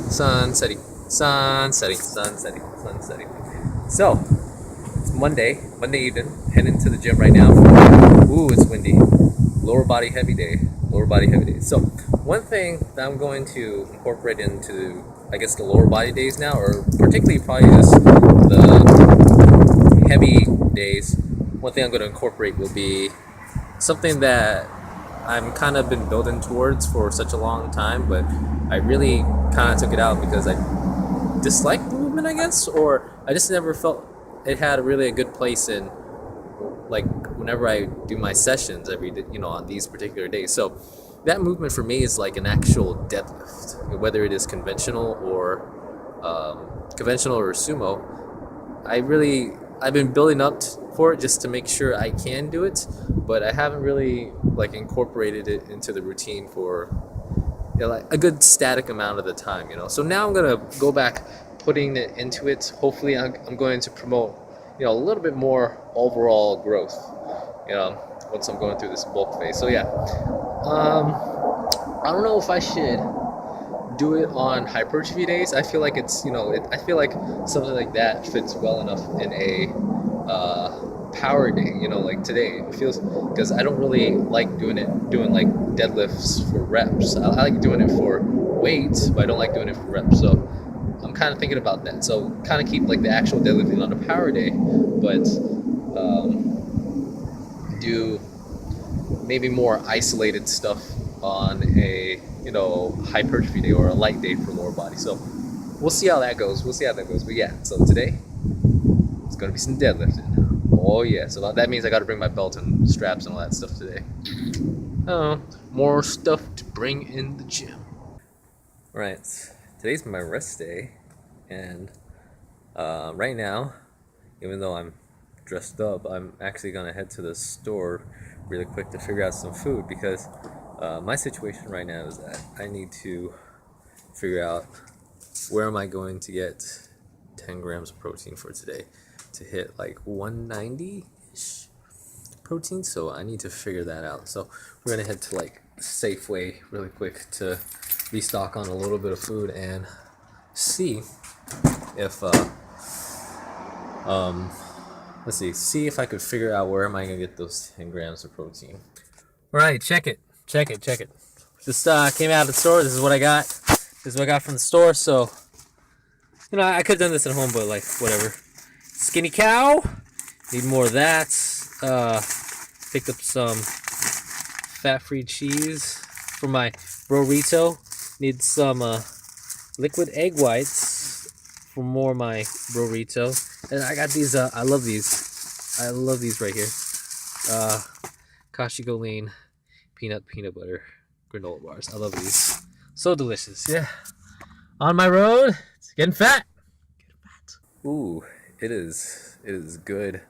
Sun setting, sun setting, sun setting, sun setting. So, it's Monday evening, heading to the gym right now. Ooh, it's windy. Lower body heavy day, lower body heavy day. So, one thing that I'm going to incorporate into, I guess, the lower body days now, or particularly probably just the heavy days, one thing I'm going to incorporate will be something that I'm kind of been building towards for such a long time, but I really kind of took it out because I disliked the movement, I guess, or I just never felt it had really a good place in, like, whenever I do my sessions on these particular days. So that movement for me is like an actual deadlift, whether it is conventional or sumo. I've been building up for it just to make sure I can do it, but I haven't really like incorporated it into the routine for like a good static amount of the time. So now I'm gonna go back putting it into it. Hopefully I'm going to promote a little bit more overall growth, once I'm going through this bulk phase. So yeah, I don't know if I should do it on hypertrophy days. I feel like I feel like something like that fits well enough in a power day. Like today, it feels, because I don't really like doing like deadlifts for reps. I like doing it for weights, but I don't like doing it for reps. So I'm kind of thinking about that. So kind of keep like the actual deadlifting on a power day, but do maybe more isolated stuff on a hypertrophy day or a light day for lower body. So we'll see how that goes. But yeah, so today it's gonna be some deadlifting. Oh yeah, so that means I got to bring my belt and straps and all that stuff today. Oh, more stuff to bring in the gym. Right, today's my rest day, and right now, even though I'm dressed up, I'm actually gonna head to the store really quick to figure out some food, because my situation right now is that I need to figure out where am I going to get 10 grams of protein for today to hit like 190-ish protein. So I need to figure that out. So we're gonna head to like Safeway really quick to restock on a little bit of food and see if see if I could figure out where am I gonna get those 10 grams of protein. All right, check it. Just came out of the store. This is what I got. From the store. So, I could have done this at home, but like whatever. Skinny cow. Need more of that. Picked up some fat-free cheese for my burrito. Need some liquid egg whites for more of my burrito. And I got these. I love these. Right here. Kashigo Lean peanut butter granola bars. I love these. So delicious. Yeah. On my road, it's getting fat. Ooh, it is good.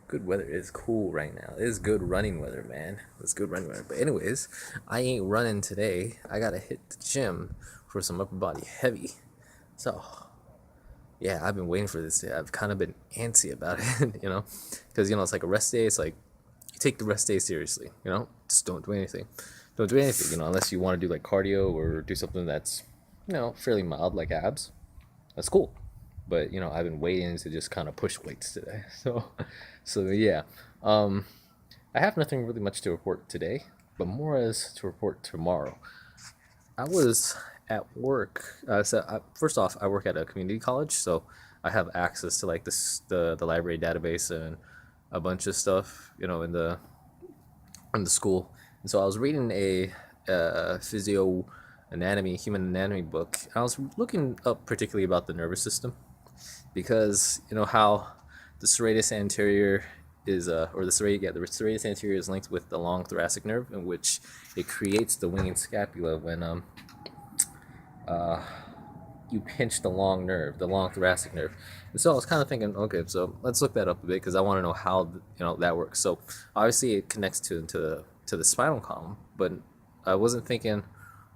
Good weather. It is cool right now. It is good running weather, man. It's good running weather. But anyways, I ain't running today. I gotta hit the gym for some upper body heavy. So yeah, I've been waiting for this day. I've kind of been antsy about it, because it's like a rest day. It's like you take the rest day seriously, just don't do anything. Unless you want to do like cardio or do something that's fairly mild, like abs. That's cool. But I've been waiting to just kind of push weights today. So yeah, I have nothing really much to report today, but more is to report tomorrow. I was at work. First off, I work at a community college, so I have access to like the library database and a bunch of stuff, in the school. And so I was reading a human anatomy book. And I was looking up particularly about the nervous system, because how the serratus anterior is the serratus anterior is linked with the long thoracic nerve, in which it creates the wing and scapula when you pinch the long thoracic nerve. And so I was kind of thinking, okay, so let's look that up a bit, because I want to know how that works. So obviously it connects to the spinal column, but I wasn't thinking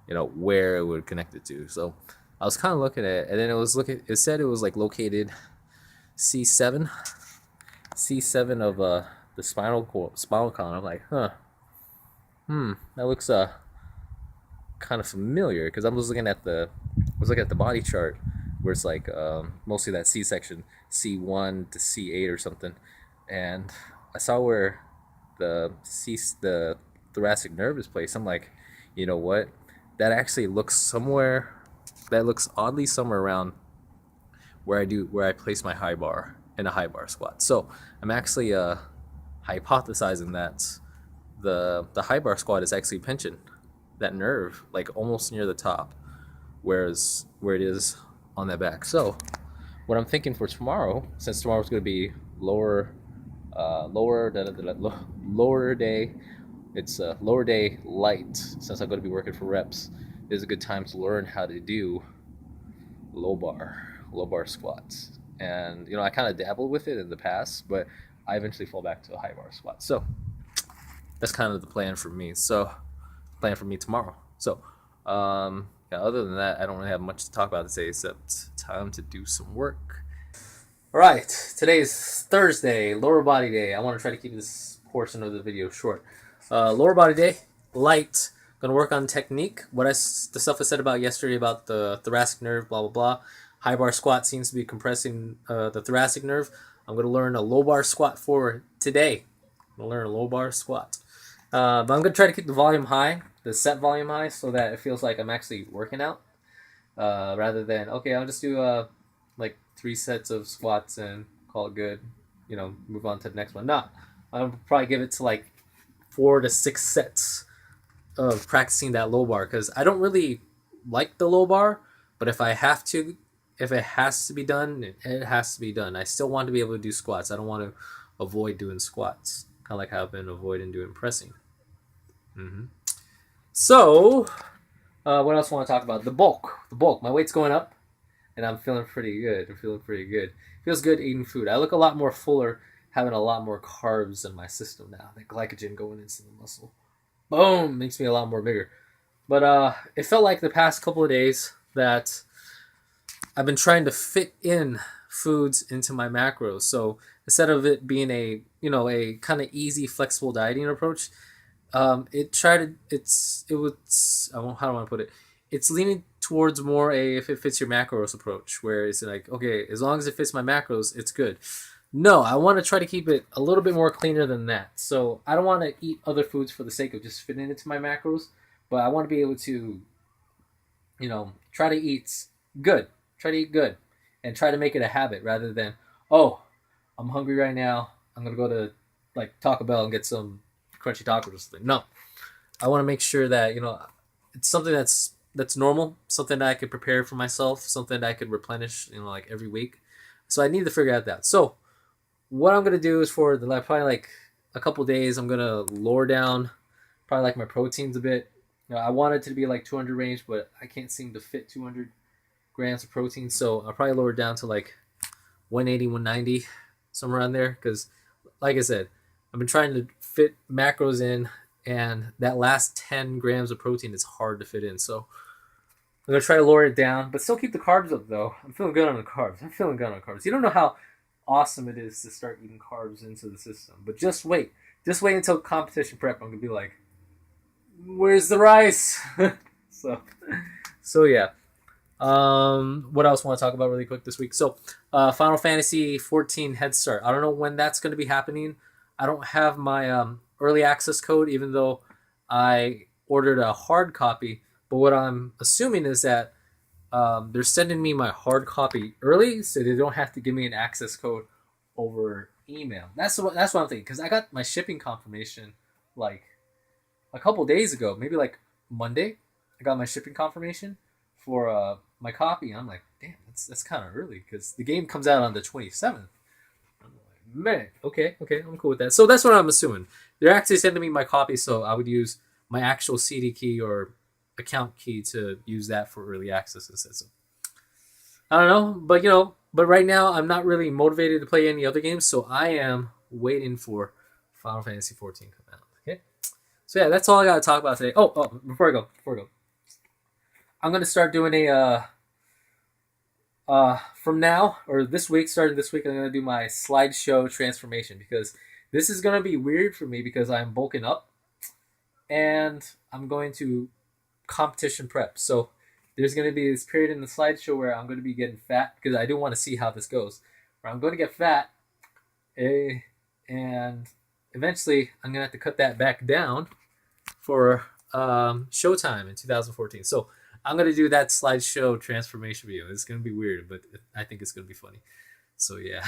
where it would connect it to. So I was kind of looking at it, and then it said it was like located C7 of the spinal column. I'm like, that looks kind of familiar, because I'm just looking at the was looking at the body chart where it's like mostly that C section, C1 to C8 or something, and I saw where the thoracic nerve is placed. I'm like, you know what? That actually looks somewhere. That looks oddly somewhere around where I place my high bar in a high bar squat. So I'm actually hypothesizing that the high bar squat is actually pinching that nerve like almost near the top, whereas where it is on that back. So what I'm thinking for tomorrow, since tomorrow's going to be lower day, it's a lower day light, since I'm going to be working for reps, is a good time to learn how to do low bar squats. And I kind of dabbled with it in the past, but I eventually fall back to a high bar squat. So that's kind of the plan for me. So plan for me tomorrow. So yeah, other than that, I don't really have much to talk about today except time to do some work. All right, today is Thursday, lower body day. I want to try to keep this portion of the video short. Lower body day, light. Gonna work on technique. The stuff I said about yesterday about the thoracic nerve, blah blah blah. High bar squat seems to be compressing the thoracic nerve. I'm gonna learn a low bar squat for today. I'm gonna learn a low bar squat. But I'm gonna try to keep the volume high, the set volume high, so that it feels like I'm actually working out, rather than okay, I'll just do like 3 sets of squats and call it good. Move on to the next one. No, I'll probably give it to like 4 to 6 sets of practicing that low bar, because I don't really like the low bar, but if it has to be done, it has to be done. I still want to be able to do squats. I don't want to avoid doing squats, kind of like how I've been avoiding doing pressing. So what else I want to talk about? The bulk. My weight's going up and I'm feeling pretty good. Feels good eating food. I look a lot more fuller, having a lot more carbs in my system now. The glycogen going into the muscle, boom, makes me a lot more bigger. But it felt like the past couple of days that I've been trying to fit in foods into my macros. So instead of it being a kind of easy, flexible dieting approach, how do I want to put it? It's leaning towards more if it fits your macros approach, where it's like, okay, as long as it fits my macros, it's good. No, I want to try to keep it a little bit more cleaner than that. So I don't want to eat other foods for the sake of just fitting into my macros, but I want to be able to, try to eat good. And try to make it a habit rather than, oh, I'm hungry right now, I'm going to go to like Taco Bell and get some crunchy tacos or something. No, I want to make sure that, it's something that's normal, something that I could prepare for myself, something that I could replenish, like every week. So I need to figure out that. So what I'm going to do is for probably like a couple days, I'm going to lower down probably like my proteins a bit. I want it to be like 200 range, but I can't seem to fit 200 grams of protein. So I'll probably lower it down to like 180, 190, somewhere around there. Because like I said, I've been trying to fit macros in, and that last 10 grams of protein is hard to fit in. So I'm going to try to lower it down, but still keep the carbs up though. I'm feeling good on the carbs. You don't know how awesome it is to start eating carbs into the system, but just wait until competition prep. I'm going to be like, where's the rice? so yeah. What else want to talk about really quick this week? So Final Fantasy 14 Head Start. I don't know when that's going to be happening. I don't have my early access code, even though I ordered a hard copy. But what I'm assuming is that they're sending me my hard copy early, so they don't have to give me an access code over email. That's what I'm thinking, because I got my shipping confirmation like a couple days ago, maybe like Monday. I got my shipping confirmation for my copy. I'm like, damn, that's kind of early, because the game comes out on the 27th. I'm like, man, okay, I'm cool with that. So that's what I'm assuming. They're actually sending me my copy, so I would use my actual CD key or account key to use that for early access instead. So I don't know, but right now I'm not really motivated to play any other games, so I am waiting for Final Fantasy 14 to come out. Okay, so yeah, that's all I got to talk about today. Oh, before I go, I'm gonna start doing from now, or starting this week, I'm gonna do my slideshow transformation, because this is gonna be weird for me because I'm bulking up and I'm going to competition prep. So there's going to be this period in the slideshow where I'm going to be getting fat because I do want to see how this goes. Where I'm going to get fat, and eventually I'm going to have to cut that back down for Showtime in 2014. So I'm going to do that slideshow transformation video. It's going to be weird, but I think it's going to be funny. So yeah.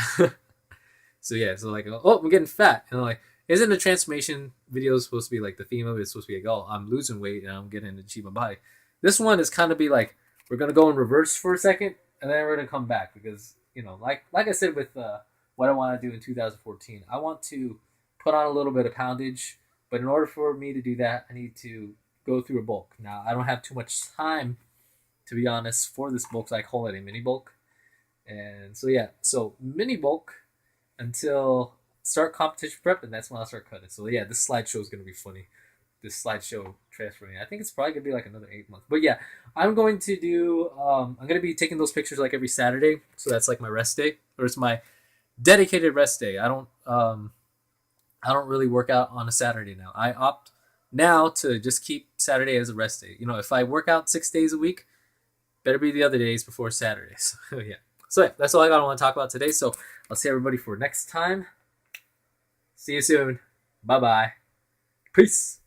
So like, oh, I'm getting fat. And I'm like, isn't the transformation video supposed to be like the theme of it? It's supposed to be like, oh, I'm losing weight and I'm getting to achieve my body. This one is kind of be like, we're going to go in reverse for a second and then we're going to come back because, you know, like I said with what I want to do in 2014, I want to put on a little bit of poundage, but in order for me to do that, I need to go through a bulk. Now, I don't have too much time, to be honest, for this bulk, so I call it a mini bulk. And so, yeah, so mini bulk until start competition prep, and that's when I'll start cutting. So, yeah, this slideshow is going to be funny. This slideshow transferring. I think it's probably going to be like another 8 months. But, yeah, I'm going to do, I'm going to be taking those pictures like every Saturday. So that's like my rest day, or it's my dedicated rest day. I don't really work out on a Saturday now. I opt now to just keep Saturday as a rest day. You know, if I work out 6 days a week, better be the other days before Saturdays. Yeah. So yeah, that's all I want to talk about today. So I'll see everybody for next time. See you soon. Bye-bye. Peace.